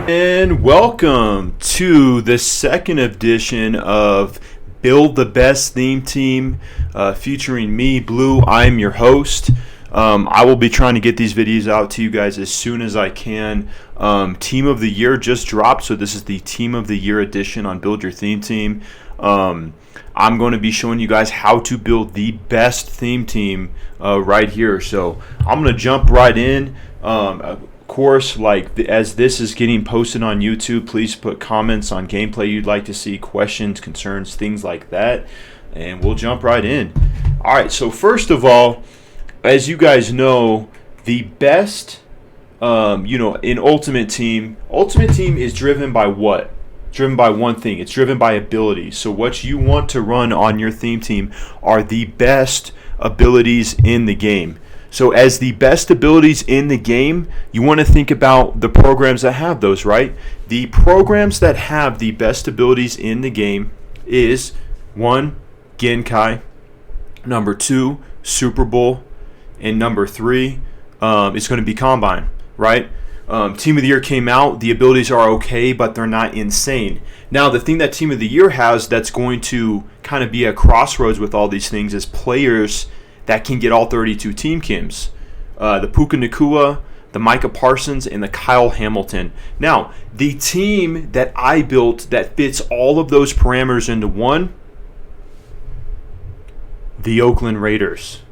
And welcome to the second edition of Build the Best Theme Team, featuring me, Blue. I'm your host. I will be trying to get these videos out to you guys as soon as I can. Team of the Year just dropped, so this is the Team of the Year edition on Build Your Theme Team. I'm going to be showing you guys how to build the best theme team right here. So I'm going to jump right in. Of course, as this is getting posted on YouTube, please put comments on gameplay you'd like to see, questions, concerns, things like that, and we'll jump right in. All right, so first of all, as you guys know, the best, in Ultimate Team is driven by what? Driven by one thing. It's driven by abilities. So what you want to run on your theme team are the best abilities in the game. So as the best abilities in the game, you want to think about the programs that have those, right? The programs that have the best abilities in the game is 1, Genkai, number 2, Super Bowl, and number 3 is going to be Combine, right? Team of the Year came out. The abilities are okay, but they're not insane. Now, the thing that Team of the Year has that's going to kind of be a crossroads with all these things is players that can get all 32 team Kims. The Puka Nacua, the Micah Parsons, and the Kyle Hamilton. Now, the team that I built that fits all of those parameters into one, the Oakland Raiders.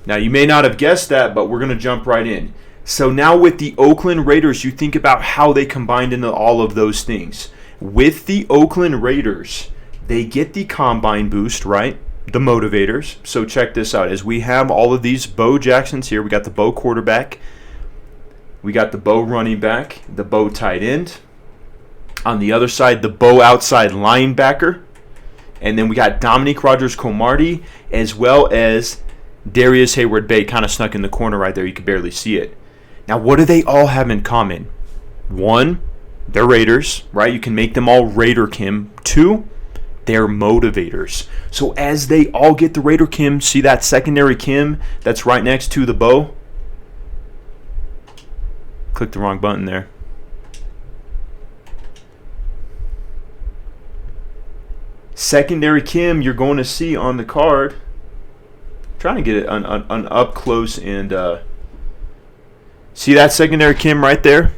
Now, you may not have guessed that, but we're going to jump right in. So now with the Oakland Raiders, you think about how they combined into all of those things. With the Oakland Raiders, they get the Combine boost, right? The motivators. So check this out. As we have all of these Bo Jacksons here, we got the Bo quarterback, we got the Bo running back, the Bo tight end. On the other side, the Bo outside linebacker. And then we got Dominique Rodgers-Cromartie, as well as Darius Hayward-Bay kind of snuck in the corner right there. You can barely see it. Now, what do they all have in common? 1, they're Raiders, right? You can make them all Raider Kim. 2, they're motivators. So as they all get the Raider Kim, see that secondary Kim that's right next to the Bo? Click the wrong button there. Secondary Kim you're going to see on the card. Trying to get it on up close and see that secondary Kim right there?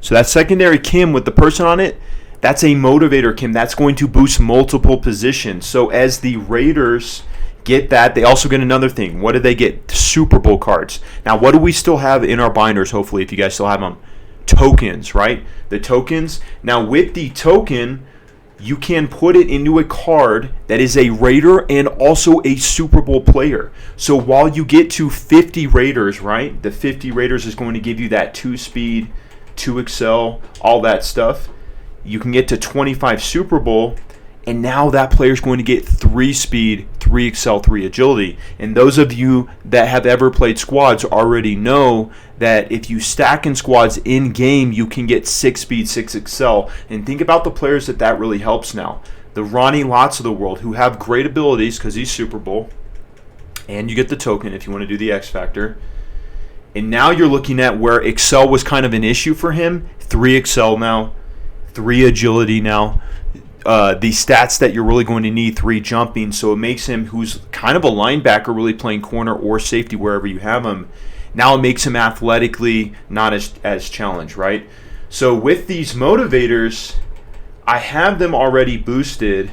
So that secondary Kim with the person on it, that's a motivator Kim. That's going to boost multiple positions. So as the Raiders get that, they also get another thing. What do they get? Super Bowl cards. Now, what do we still have in our binders, hopefully, if you guys still have them? Tokens, right? The tokens. Now, with the token, you can put it into a card that is a Raider and also a Super Bowl player. So while you get to 50 Raiders, right? The 50 Raiders is going to give you that 2 speed, 2 excel, all that stuff. You can get to 25 Super Bowl, and now that player is going to get 3 speed, 3 excel, 3 agility. And those of you that have ever played squads already know that if you stack in squads in game, you can get 6 speed, 6 excel. And think about the players that really helps now. The Ronnie Lotts of the world, who have great abilities because he's Super Bowl, and you get the token if you want to do the X Factor. And now you're looking at where excel was kind of an issue for him. 3 excel now, 3 agility now. The stats that you're really going to need, 3 jumping, so it makes him, who's kind of a linebacker, really playing corner or safety wherever you have him. Now it makes him athletically not as challenged, right? So with these motivators, I have them already boosted.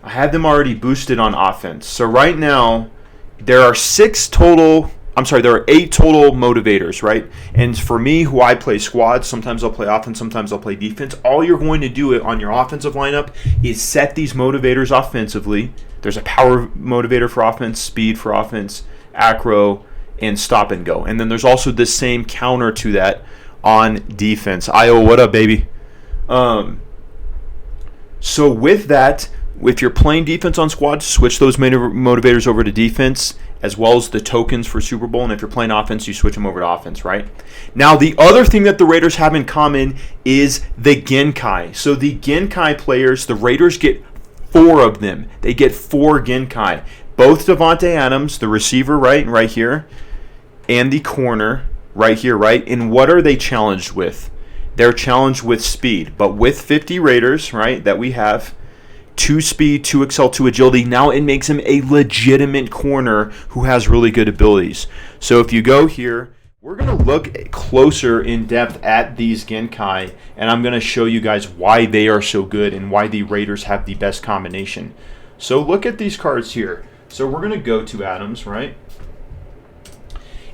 I have them already boosted on offense. So right now, there are 8 total motivators, right? And for me, who I play squads, sometimes I'll play offense, sometimes I'll play defense. All you're going to do on your offensive lineup is set these motivators offensively. There's a power motivator for offense, speed for offense, acro, and stop and go. And then there's also the same counter to that on defense. Io, what up, baby? So with that, if you're playing defense on squad, switch those motivators over to defense, as well as the tokens for Super Bowl. And if you're playing offense, you switch them over to offense, right? Now, the other thing that the Raiders have in common is the Genkai. So the Genkai players, the Raiders get 4 of them. They get 4 Genkai. Both Davante Adams, the receiver, right here, and the corner, right here, right? And what are they challenged with? They're challenged with speed. But with 50 Raiders, right, that we have, 2 speed, 2 excel, 2 agility, now it makes him a legitimate corner who has really good abilities. So if you go here, we're going to look closer in depth at these Genkai, and I'm going to show you guys why they are so good and why the Raiders have the best combination. So look at these cards here. So we're going to go to Adams, right?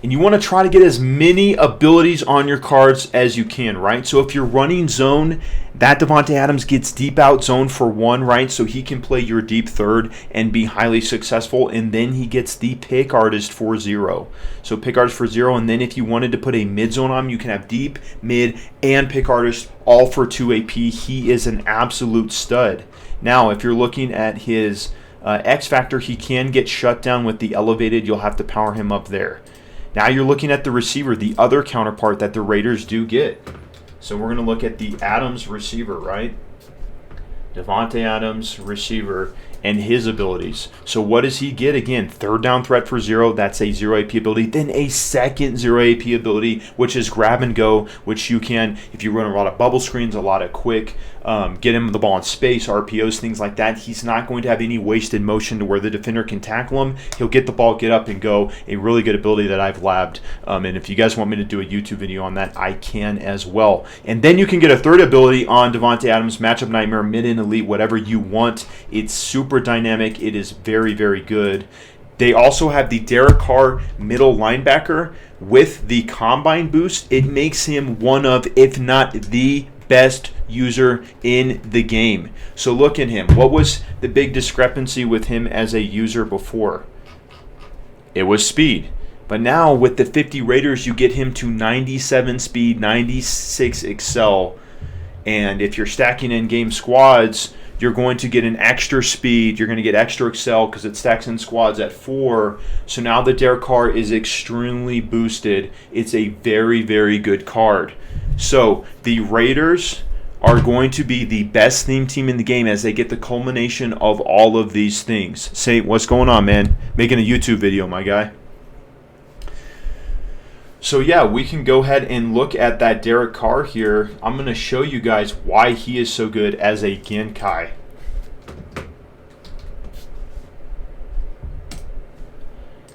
And you want to try to get as many abilities on your cards as you can, right? So if you're running zone, that Davante Adams gets deep out zone for 1, right? So he can play your deep third and be highly successful. And then he gets the pick artist for 0. So pick artist for 0. And then if you wanted to put a mid zone on him, you can have deep, mid, and pick artist all for 2 AP. He is an absolute stud. Now, if you're looking at his X factor, he can get shut down with the elevated. You'll have to power him up there. Now you're looking at the receiver, the other counterpart that the Raiders do get. So we're going to look at the Adams receiver, right? Davante Adams receiver and his abilities. So what does he get? Again, third down threat for 0. That's a 0 AP ability. Then a second 0 AP ability, which is grab and go, which you can, if you run a lot of bubble screens, a lot of quick, get him the ball in space, RPOs, things like that. He's not going to have any wasted motion to where the defender can tackle him. He'll get the ball, get up, and go. A really good ability that I've labbed. And if you guys want me to do a YouTube video on that, I can as well. And then you can get a third ability on Davante Adams, matchup nightmare, mid-in elite, whatever you want. It's super dynamic. It is very, very good. They also have the Derek Carr middle linebacker with the combine boost. It makes him one of, if not the best user in the game. So look at him. What was the big discrepancy with him as a user before? It was speed. But now with the 50 Raiders, you get him to 97 speed, 96 excel. And if you're stacking in game squads, you're going to get an extra speed. You're going to get extra excel because it stacks in squads at 4. So now the Derek Carr is extremely boosted. It's a very, very good card. So the Raiders are going to be the best theme team in the game as they get the culmination of all of these things. Saint, what's going on, man? Making a YouTube video, my guy. So yeah, we can go ahead and look at that Derek Carr here. I'm going to show you guys why he is so good as a Genkai.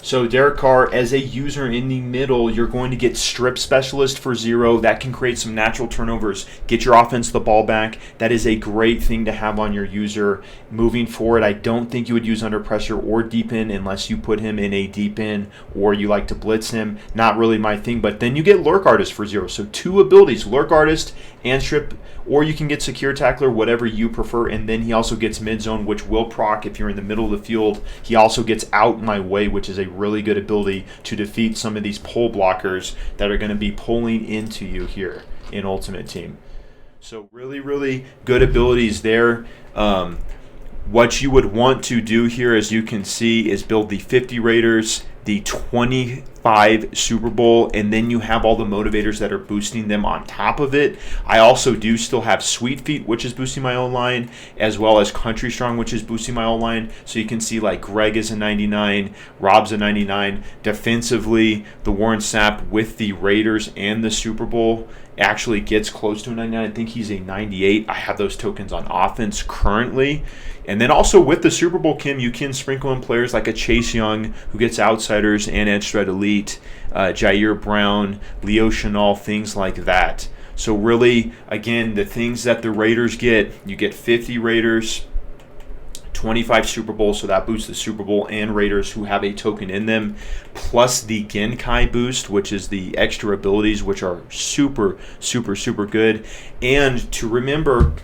So Derek Carr, as a user in the middle, you're going to get strip specialist for 0. That can create some natural turnovers. Get your offense the ball back. That is a great thing to have on your user. Moving forward, I don't think you would use under pressure or deep in unless you put him in a deep in or you like to blitz him. Not really my thing. But then you get lurk artist for 0. So 2 abilities, lurk artist and strip, or you can get secure tackler, whatever you prefer. And then he also gets mid zone, which will proc if you're in the middle of the field. He also gets out my way, which is a really good ability to defeat some of these pull blockers that are going to be pulling into you here in Ultimate Team. So really, really good abilities there. What you would want to do here, as you can see, is build the 50 Raiders, the 25 Super Bowl, and then you have all the motivators that are boosting them on top of it. I also do still have Sweet Feet, which is boosting my own line, as well as Country Strong, which is boosting my own line. So you can see like Greg is a 99, Rob's a 99. Defensively, the Warren Sapp with the Raiders and the Super Bowl actually gets close to a 99. I think he's a 98. I have those tokens on offense currently. And then also with the Super Bowl, Kim, you can sprinkle in players like a Chase Young, who gets outsiders and edge threat elite, Jair Brown, Leo Chenal, things like that. So really, again, the things that the Raiders get, you get 50 Raiders, 25 Super Bowl, so that boosts the Super Bowl and Raiders who have a token in them, plus the Genkai boost, which is the extra abilities, which are super, super, super good. And to remember,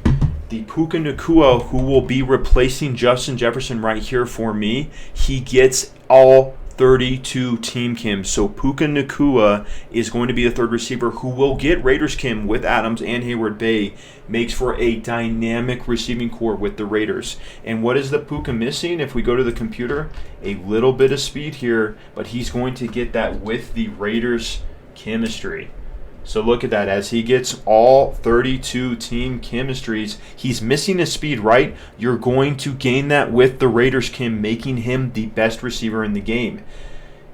the Puka Nacua, who will be replacing Justin Jefferson right here for me, he gets all 32 team chems. So Puka Nacua is going to be the third receiver who will get Raiders chem with Adams and Hayward Bay. Makes for a dynamic receiving core with the Raiders. And what is the Puka missing? If we go to the computer, a little bit of speed here, but he's going to get that with the Raiders chemistry. So look at that. As he gets all 32 team chemistries, he's missing his speed, right? You're going to gain that with the Raiders chem, making him the best receiver in the game.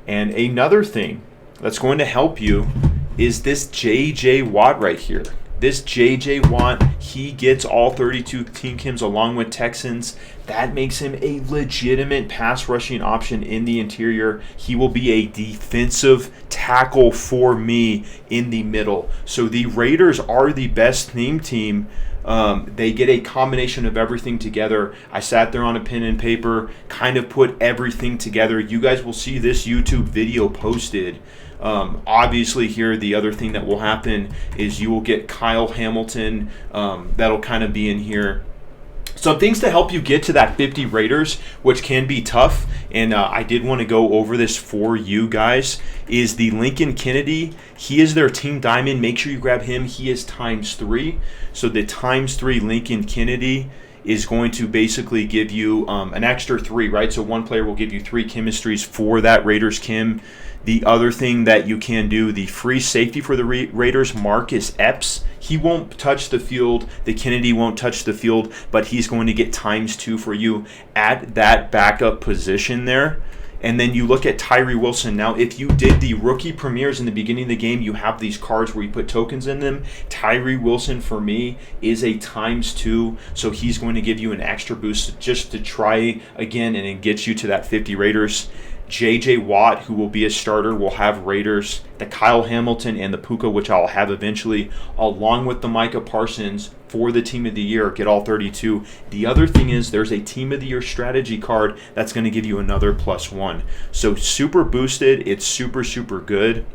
And another thing that's going to help you is this J.J. Watt right here. This J.J. Watt, he gets all 32 team chems along with Texans. That makes him a legitimate pass rushing option in the interior. He will be a defensive tackle for me in the middle. So the Raiders are the best theme team. They get a combination of everything together. I sat there on a pen and paper, kind of put everything together. You guys will see this YouTube video posted. Obviously here, the other thing that will happen is you will get Kyle Hamilton. That'll kind of be in here. Some things to help you get to that 50 Raiders, which can be tough, and I did want to go over this for you guys, is the Lincoln Kennedy. He is their team diamond. Make sure you grab him. He is ×3. So the ×3 Lincoln Kennedy is going to basically give you an extra 3, right? So one player will give you 3 chemistries for that Raiders chem. The other thing that you can do, the free safety for the Raiders, Marcus Epps, he won't touch the field. The Kennedy won't touch the field, but he's going to get ×2 for you at that backup position there. And then you look at Tyree Wilson. Now, if you did the rookie premieres in the beginning of the game, you have these cards where you put tokens in them. Tyree Wilson, for me, is a ×2, so he's going to give you an extra boost just to try again and it gets you to that 50 Raiders. J.J. Watt, who will be a starter, will have Raiders. The Kyle Hamilton and the Puka, which I'll have eventually, along with the Micah Parsons for the Team of the Year, get all 32. The other thing is there's a Team of the Year strategy card that's going to give you another +1. So super boosted. It's super, super good.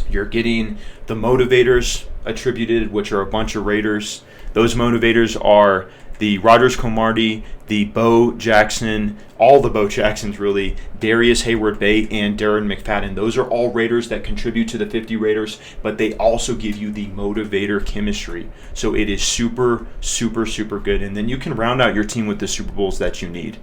You're getting the motivators attributed, which are a bunch of Raiders. Those motivators are the Rodgers Cromartie, the Bo Jackson, all the Bo Jacksons really, Darius Hayward-Bay, and Darren McFadden. Those are all Raiders that contribute to the 50 Raiders, but they also give you the motivator chemistry. So it is super, super, super good. And then you can round out your team with the Super Bowls that you need.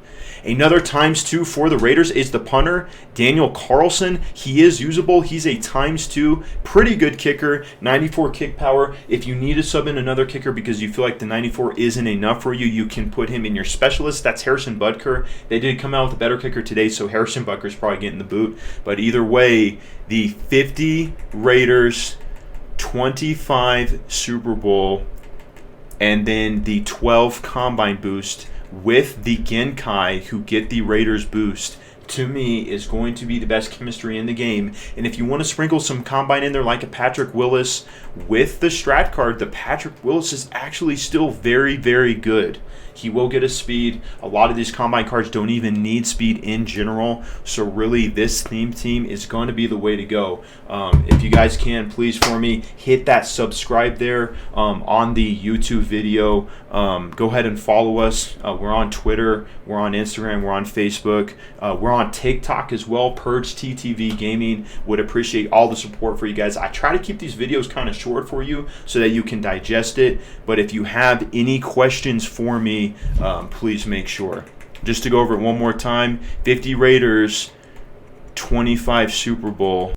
Another ×2 for the Raiders is the punter, Daniel Carlson. He is usable. He's a ×2, pretty good kicker, 94 kick power. If you need to sub in another kicker because you feel like the 94 isn't enough for you, you can put him in your specialist. That's Harrison Butker. They did come out with a better kicker today, so Harrison Butker's probably getting the boot. But either way, the 50 Raiders, 25 Super Bowl, and then the 12 Combine boost with the Genkai who get the Raiders boost, to me, is going to be the best chemistry in the game. And if you want to sprinkle some Combine in there like a Patrick Willis with the Strat card, the Patrick Willis is actually still very, very good. He will get a speed. A lot of these Combine cards don't even need speed in general. So really, this theme team is going to be the way to go. If you guys can, please for me, hit that subscribe there on the YouTube video. Go ahead and follow us. We're on Twitter. We're on Instagram. We're on Facebook. We're on TikTok as well. Purge TTV Gaming. Would appreciate all the support for you guys. I try to keep these videos kind of short for you so that you can digest it. But if you have any questions for me, please make sure. Just to go over it one more time, 50 Raiders, 25 Super Bowl.